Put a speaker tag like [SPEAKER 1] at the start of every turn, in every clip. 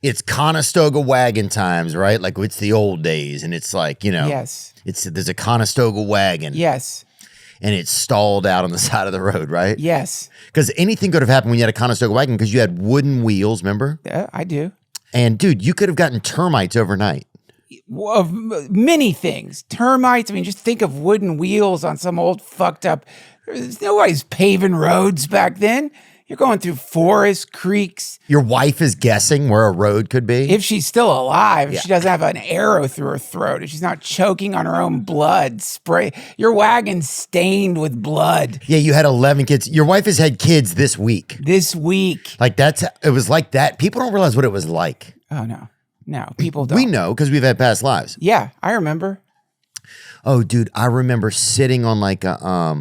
[SPEAKER 1] it's Conestoga wagon times, right? Like it's the old days, and it's like,
[SPEAKER 2] Yes.
[SPEAKER 1] there's a Conestoga wagon.
[SPEAKER 2] Yes.
[SPEAKER 1] And it's stalled out on the side of the road, right?
[SPEAKER 2] Yes.
[SPEAKER 1] Because anything could have happened when you had a Conestoga wagon because you had wooden wheels, remember?
[SPEAKER 2] Yeah, I do.
[SPEAKER 1] And dude, you could have gotten termites overnight.
[SPEAKER 2] Of many things. Termites. I mean, just think of wooden wheels on some old fucked up. Nobody's paving roads back then. You're going through forests, creeks.
[SPEAKER 1] Your wife is guessing where a road could be?
[SPEAKER 2] If she's still alive, if she doesn't have an arrow through her throat, if she's not choking on her own blood, spray your wagon's stained with blood.
[SPEAKER 1] Yeah, you had 11 kids. Your wife has had kids this week.
[SPEAKER 2] This week.
[SPEAKER 1] Like it was like that. People don't realize what it was like.
[SPEAKER 2] Oh, no. No, people don't.
[SPEAKER 1] We know because we've had past lives.
[SPEAKER 2] Yeah, I remember.
[SPEAKER 1] Oh, dude, I remember sitting on like a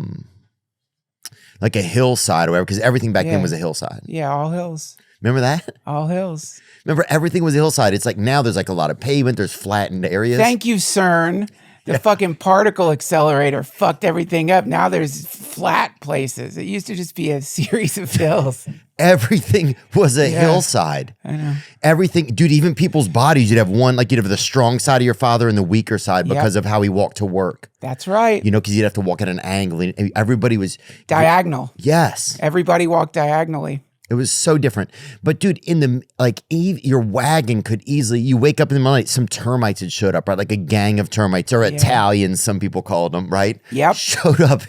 [SPEAKER 1] hillside or whatever, because everything back then was a hillside.
[SPEAKER 2] Yeah, all hills.
[SPEAKER 1] Remember that?
[SPEAKER 2] All hills.
[SPEAKER 1] Remember, everything was a hillside. It's like now there's like a lot of pavement, there's flattened areas.
[SPEAKER 2] Thank you, CERN. The fucking particle accelerator fucked everything up. Now there's flat places. It used to just be a series of hills.
[SPEAKER 1] Everything was a hillside.
[SPEAKER 2] I know.
[SPEAKER 1] Everything, dude, even people's bodies, you'd have you'd have the strong side of your father and the weaker side because of how he walked to work.
[SPEAKER 2] That's right.
[SPEAKER 1] Because you'd have to walk at an angle. And everybody was
[SPEAKER 2] diagonal.
[SPEAKER 1] Yes.
[SPEAKER 2] Everybody walked diagonally.
[SPEAKER 1] It was so different. But dude, your wagon could easily, you wake up in the morning, some termites had showed up, right? Like a gang of termites, or Italians, some people called them, right?
[SPEAKER 2] Yep.
[SPEAKER 1] Showed up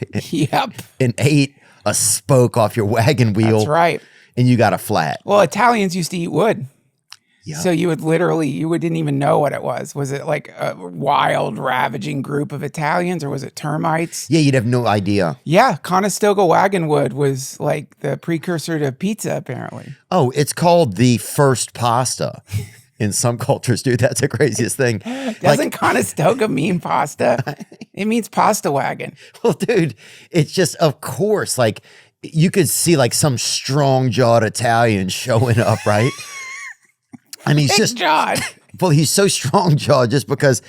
[SPEAKER 1] and ate a spoke off your wagon wheel.
[SPEAKER 2] That's right.
[SPEAKER 1] And you got a flat.
[SPEAKER 2] Well, Italians used to eat wood.
[SPEAKER 1] Yep.
[SPEAKER 2] So you didn't even know what it was. Was it like a wild, ravaging group of Italians, or was it termites?
[SPEAKER 1] Yeah, you'd have no idea.
[SPEAKER 2] Yeah, Conestoga wagon wood was like the precursor to pizza, apparently.
[SPEAKER 1] Oh, it's called the first pasta in some cultures, dude. That's the craziest thing.
[SPEAKER 2] Doesn't Conestoga mean pasta? It means pasta wagon.
[SPEAKER 1] Well, dude, it's just, of course, like you could see like some strong-jawed Italian showing up, right? And he's he's so strong-jawed just because,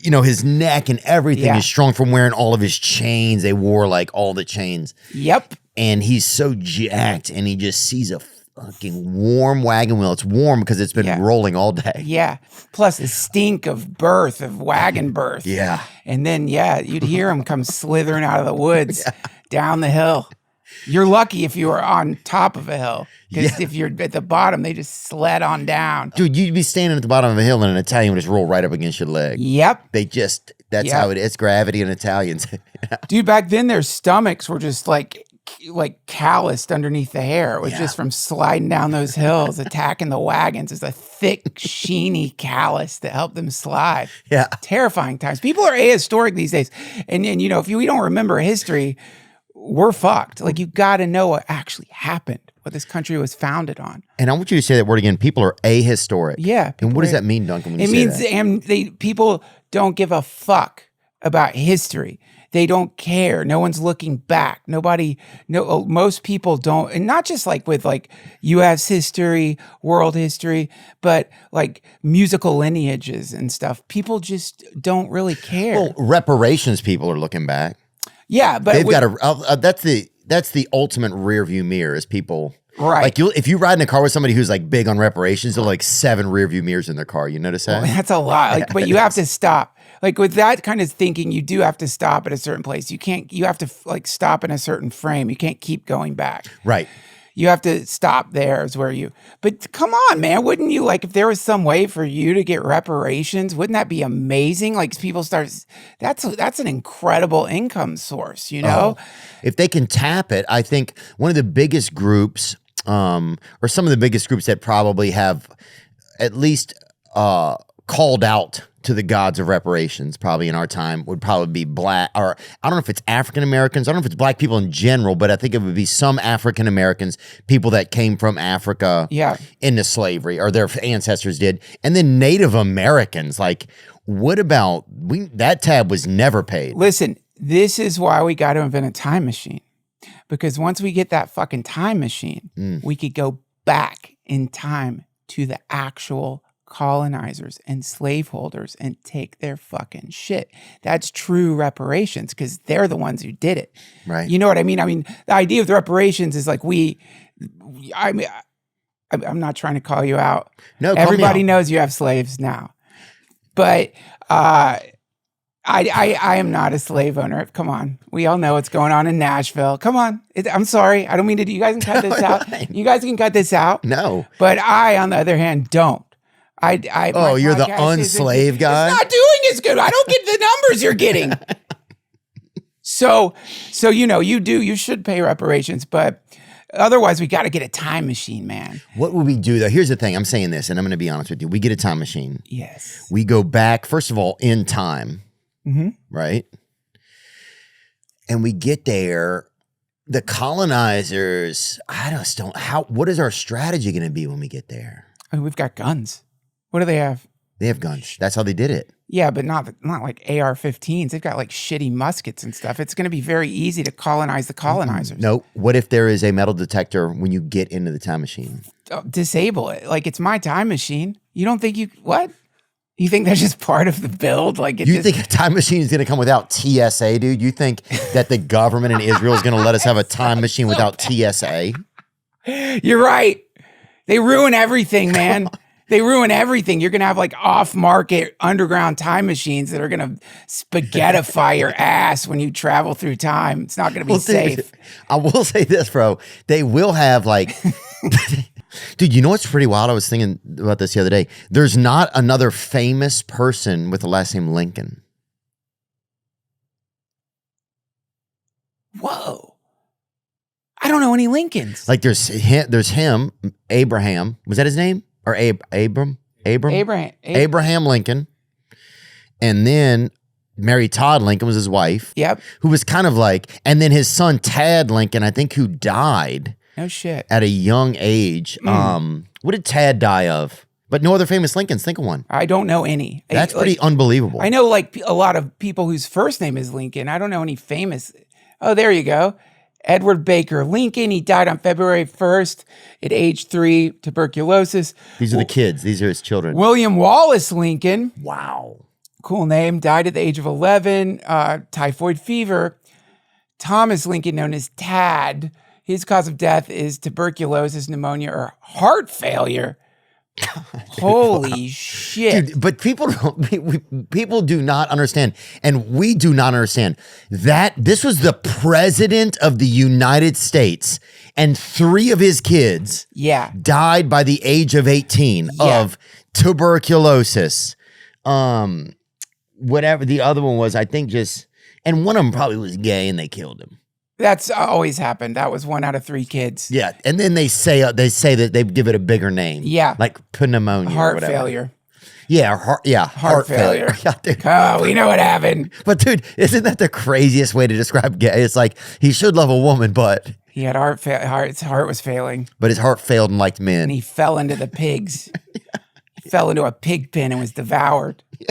[SPEAKER 1] his neck and everything is strong from wearing all of his chains. They wore like all the chains.
[SPEAKER 2] Yep.
[SPEAKER 1] And he's so jacked, and he just sees a fucking warm wagon wheel. It's warm because it's been rolling all day.
[SPEAKER 2] Yeah. Plus the stink of wagon birth.
[SPEAKER 1] Yeah.
[SPEAKER 2] And then, you'd hear him come slithering out of the woods down the hill. You're lucky if you were on top of a hill, because if you're at the bottom, they just sled on down.
[SPEAKER 1] Dude, you'd be standing at the bottom of a hill and an Italian would just roll right up against your leg.
[SPEAKER 2] Yep.
[SPEAKER 1] That's how it is. Gravity and Italians.
[SPEAKER 2] Dude, back then their stomachs were just like calloused underneath the hair. It was just from sliding down those hills, attacking the wagons. It's a thick, sheeny callus that helped them slide.
[SPEAKER 1] Yeah.
[SPEAKER 2] Terrifying times. People are ahistoric these days. And if we don't remember history, we're fucked. Like, you got to know what actually happened, what this country was founded on.
[SPEAKER 1] And I want you to say that word again. People are ahistoric.
[SPEAKER 2] Yeah.
[SPEAKER 1] And what does that mean, Duncan, when you say that?
[SPEAKER 2] It means people don't give a fuck about history. They don't care. No one's looking back. Most people don't. And not just like with like U.S. history, world history, but like musical lineages and stuff. People just don't really care.
[SPEAKER 1] Well, reparations people are looking back.
[SPEAKER 2] Yeah, but
[SPEAKER 1] that's the ultimate rear view mirror is people.
[SPEAKER 2] Right.
[SPEAKER 1] Like if you ride in a car with somebody who's like big on reparations, they're like 7 rear view mirrors in their car. You notice that?
[SPEAKER 2] Well, that's a lot. Like, but you have to stop. Like with that kind of thinking, you do have to stop at a certain place. You have to like stop in a certain frame. You can't keep going back.
[SPEAKER 1] Right.
[SPEAKER 2] You have to stop there is where but come on, man. Wouldn't you like, if there was some way for you to get reparations, wouldn't that be amazing? Like people that's an incredible income source,
[SPEAKER 1] If they can tap it, I think one of the biggest groups, or some of the biggest groups that probably have at least called out to the gods of reparations probably in our time would probably be black, or I don't know if it's African Americans, I don't know if it's black people in general, but I think it would be some African Americans, people that came from Africa into slavery, or their ancestors did, and then Native Americans. Like, what about that tab was never paid?
[SPEAKER 2] Listen, this is why we got to invent a time machine, because once we get that fucking time machine, we could go back in time to the actual colonizers and slaveholders and take their fucking shit. That's true reparations, because they're the ones who did it.
[SPEAKER 1] Right.
[SPEAKER 2] You know what I mean? I mean, the idea of the reparations is like I'm not trying to call you out.
[SPEAKER 1] No, call me
[SPEAKER 2] everybody
[SPEAKER 1] out.
[SPEAKER 2] knows you have slaves now, but I am not a slave owner. Come on, we all know what's going on in Nashville. Come on, I'm sorry, I don't mean to. You guys can cut this out. You guys can cut this out.
[SPEAKER 1] No.
[SPEAKER 2] But I, on the other hand, don't.
[SPEAKER 1] Oh, you're the unslaved guy?
[SPEAKER 2] It's not doing as good. I don't get the numbers you're getting. So you should pay reparations, but otherwise we got to get a time machine, man.
[SPEAKER 1] What would we do though? Here's the thing. I'm saying this, and I'm going to be honest with you. We get a time machine.
[SPEAKER 2] Yes.
[SPEAKER 1] We go back, first of all, in time, right? And we get there. The colonizers, what is our strategy going to be when we get there?
[SPEAKER 2] I mean, we've got guns. What do they have?
[SPEAKER 1] They have guns. That's how they did it.
[SPEAKER 2] Yeah, but not like AR-15s. They've got like shitty muskets and stuff. It's going to be very easy to colonize the colonizers.
[SPEAKER 1] No. What if there is a metal detector when you get into the time machine?
[SPEAKER 2] Disable it. Like, it's my time machine. You don't think what? You think that's just part of the build? Like,
[SPEAKER 1] you think a time machine is going to come without TSA, dude? You think that the government in Israel is going to let us have a time machine without TSA?
[SPEAKER 2] You're right. They ruin everything, man. They ruin everything. You're going to have like off-market underground time machines that are going to spaghettify your ass when you travel through time. It's not going to be safe.
[SPEAKER 1] Dude, I will say this, bro. They will have like... Dude, you know what's pretty wild? I was thinking about this the other day. There's not another famous person with the last name Lincoln.
[SPEAKER 2] Whoa. I don't know any Lincolns.
[SPEAKER 1] Like there's him, Abraham. Was that his name? Or Abraham Lincoln. And then Mary Todd Lincoln was his wife.
[SPEAKER 2] Yep.
[SPEAKER 1] Who was kind of like, and then his son Tad Lincoln, I think, who died.
[SPEAKER 2] No shit.
[SPEAKER 1] At a young age. What did Tad die of? But no other famous Lincolns. Think of one.
[SPEAKER 2] I don't know any.
[SPEAKER 1] That's pretty unbelievable.
[SPEAKER 2] I know like a lot of people whose first name is Lincoln. I don't know any famous. Oh, there you go. Edward Baker Lincoln. He died on February 1st at age 3, tuberculosis.
[SPEAKER 1] These are the kids. These are his children.
[SPEAKER 2] William Wallace Lincoln.
[SPEAKER 1] Wow.
[SPEAKER 2] Cool name. Died at the age of 11. Typhoid fever. Thomas Lincoln, known as Tad. His cause of death is tuberculosis, pneumonia, or heart failure. Holy shit.
[SPEAKER 1] Dude, but people do not understand, and we do not understand, that this was the president of the United States, and 3 of his kids died by the age of 18 of tuberculosis. Whatever the other one was, I think and one of them probably was gay and they killed him.
[SPEAKER 2] That's always happened. That was 1 out of 3 kids.
[SPEAKER 1] Yeah, and then they say that they give it a bigger name.
[SPEAKER 2] Yeah,
[SPEAKER 1] like pneumonia,
[SPEAKER 2] heart
[SPEAKER 1] or whatever.
[SPEAKER 2] failure.
[SPEAKER 1] Yeah, heart failure.
[SPEAKER 2] Oh, we know what happened.
[SPEAKER 1] But dude, isn't that the craziest way to describe gay? It's like he should love a woman, but
[SPEAKER 2] he had heart failure. His heart was failing,
[SPEAKER 1] but his heart failed and liked men.
[SPEAKER 2] And he fell into the pigs. He fell into a pig pen and was devoured.
[SPEAKER 1] Yeah.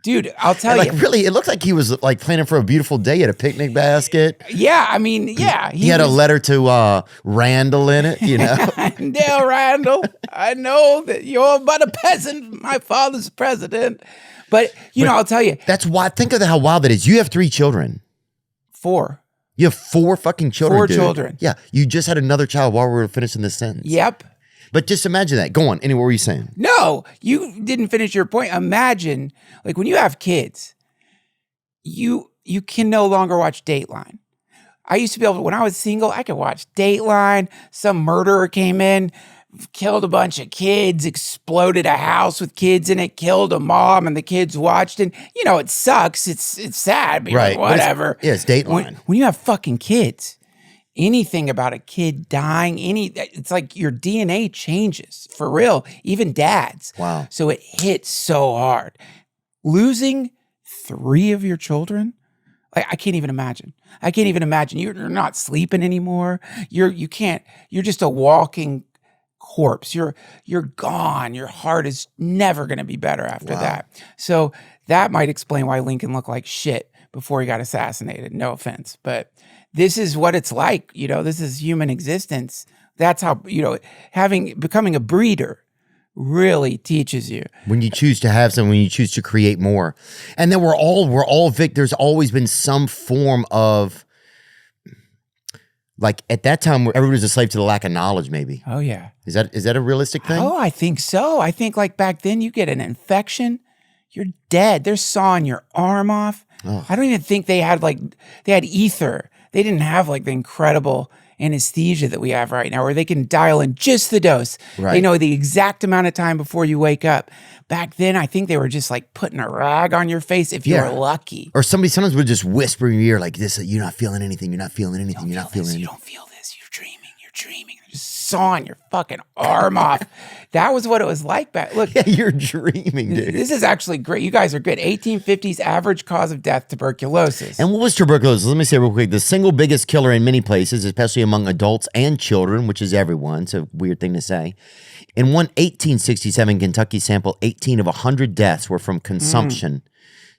[SPEAKER 2] Dude, I'll tell you.
[SPEAKER 1] Really, it looked like he was like planning for a beautiful day. He had a picnic basket.
[SPEAKER 2] Yeah, I mean, yeah.
[SPEAKER 1] He had a letter to Randall in it, you know.
[SPEAKER 2] Dear Randall, I know that you're but a peasant. My father's president. But, I'll tell you.
[SPEAKER 1] That's why, think of how wild that is. You have 3 children.
[SPEAKER 2] 4.
[SPEAKER 1] You have 4 fucking children,
[SPEAKER 2] 4
[SPEAKER 1] dude.
[SPEAKER 2] children.
[SPEAKER 1] Yeah, you just had another child while we were finishing this sentence.
[SPEAKER 2] Yep.
[SPEAKER 1] But just imagine that. Go on. Anyway, what were you saying?
[SPEAKER 2] No, you didn't finish your point. Imagine, like, when you have kids, you can no longer watch Dateline. I used to be able to, when I was single, I could watch Dateline. Some murderer came in, killed a bunch of kids, exploded a house with kids in it, killed a mom, and the kids watched. And, it sucks. It's sad, but
[SPEAKER 1] right.
[SPEAKER 2] Like, whatever.
[SPEAKER 1] It's Dateline.
[SPEAKER 2] When you have fucking kids, anything about a kid dying, it's like your DNA changes for real, even dads.
[SPEAKER 1] Wow.
[SPEAKER 2] So it hits so hard. Losing 3 of your children, I can't even imagine. I can't even imagine. You're not sleeping anymore. You're just a walking corpse. You're gone. Your heart is never going to be better after that. So that might explain why Lincoln looked like shit before he got assassinated. No offense, but this is what it's like. This is human existence. That's how, becoming a breeder really teaches you.
[SPEAKER 1] When you choose to have some, when you choose to create more. And then we're all there's always been some form of Like at that time, everybody was a slave to the lack of knowledge. Maybe
[SPEAKER 2] Oh yeah.
[SPEAKER 1] is that a realistic thing?
[SPEAKER 2] Oh, I think so. I think like back then you get an infection, you're dead. They're sawing your arm off.
[SPEAKER 1] Ugh.
[SPEAKER 2] I don't even think they had ether. They didn't have like the incredible anesthesia that we have right now where they can dial in just the dose.
[SPEAKER 1] Right.
[SPEAKER 2] They know the exact amount of time before you wake up. Back then, I think they were just like putting a rag on your face if you were lucky.
[SPEAKER 1] Or somebody sometimes would just whisper in your ear like this, you're not feeling anything, you're not feeling anything, you're not feeling anything.
[SPEAKER 2] You don't feel this, you're dreaming. They're just sawing your fucking arm off. That was what it was like back. Look,
[SPEAKER 1] Yeah, you're dreaming, dude.
[SPEAKER 2] this is actually great. You guys are good. 1850s average cause of death, tuberculosis.
[SPEAKER 1] And what was tuberculosis? Let me say real quick. The single biggest killer in many places, especially among adults and children, which is everyone. It's a weird thing to say. In one 1867 Kentucky sample, 18 of 100 deaths were from consumption.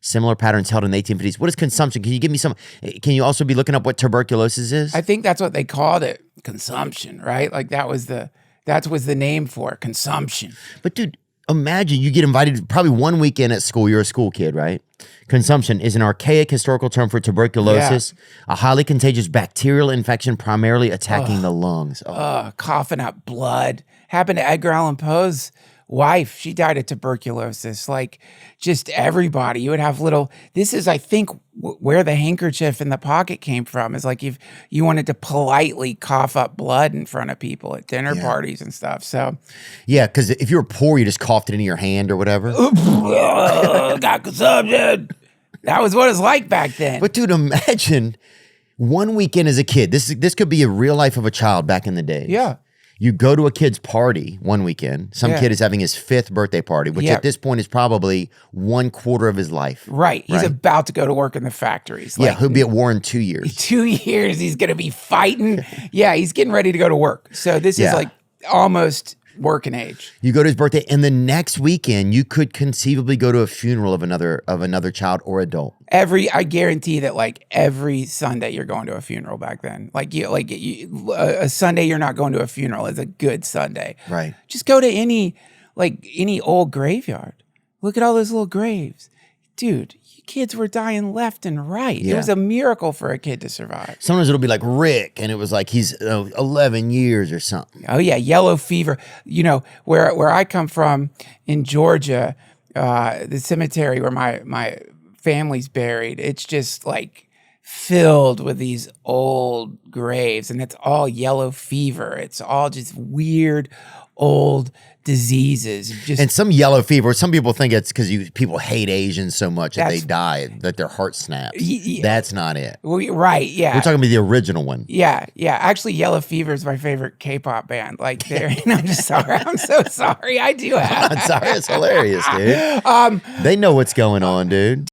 [SPEAKER 1] Similar patterns held in the 1850s. What is consumption? Can you give me some? Can you also be looking up what tuberculosis is?
[SPEAKER 2] I think that's what they called it, consumption, right? Like that was the name for it, consumption.
[SPEAKER 1] But dude, imagine you get invited probably one weekend at school. You're a school kid, right? Consumption is an archaic historical term for tuberculosis, a highly contagious bacterial infection primarily attacking the lungs.
[SPEAKER 2] Coughing up blood. Happened to Edgar Allan Poe's wife. She died of tuberculosis. Like just everybody. You would have this is, I think, where the handkerchief in the pocket came from, is like if you wanted to politely cough up blood in front of people at dinner parties and stuff. So
[SPEAKER 1] yeah, because if you were poor, you just coughed it into your hand or whatever.
[SPEAKER 2] Got consumption. That was what it was like back then.
[SPEAKER 1] But dude, imagine one weekend as a kid. This could be a real life of a child back in the day.
[SPEAKER 2] Yeah.
[SPEAKER 1] You go to a kid's party one weekend. Some kid is having his 5th birthday party, which at this point is probably 1/4 of his life.
[SPEAKER 2] Right. He's about to go to work in the factories.
[SPEAKER 1] Yeah, he'll be at war in 2 years.
[SPEAKER 2] 2 years. He's going to be fighting. Yeah, he's getting ready to go to work. So this is like almost working age.
[SPEAKER 1] You go to his birthday, and the next weekend you could conceivably go to a funeral of another child or adult.
[SPEAKER 2] I guarantee that like every Sunday you're going to a funeral back then. A Sunday you're not going to a funeral is a good Sunday.
[SPEAKER 1] Right.
[SPEAKER 2] Just go to any old graveyard. Look at all those little graves. Dude, kids were dying left and right.
[SPEAKER 1] Yeah.
[SPEAKER 2] It was a miracle for a kid to survive.
[SPEAKER 1] Sometimes it'll be like Rick, and it was like he's 11 years or something.
[SPEAKER 2] Oh yeah, yellow fever. You know, where I come from in Georgia, the cemetery where my family's buried, it's just like filled with these old graves, and it's all yellow fever. It's all just weird old diseases.
[SPEAKER 1] And some yellow fever, some people think it's because people hate Asians so much that they die, that their heart snaps. That's not it.
[SPEAKER 2] Right, yeah.
[SPEAKER 1] We're talking about the original one.
[SPEAKER 2] Yeah. Actually, Yellow Fever is my favorite K-pop band. Like, I'm just sorry. I'm so sorry. I do have.
[SPEAKER 1] I'm sorry. It's hilarious, dude. They know what's going on, dude.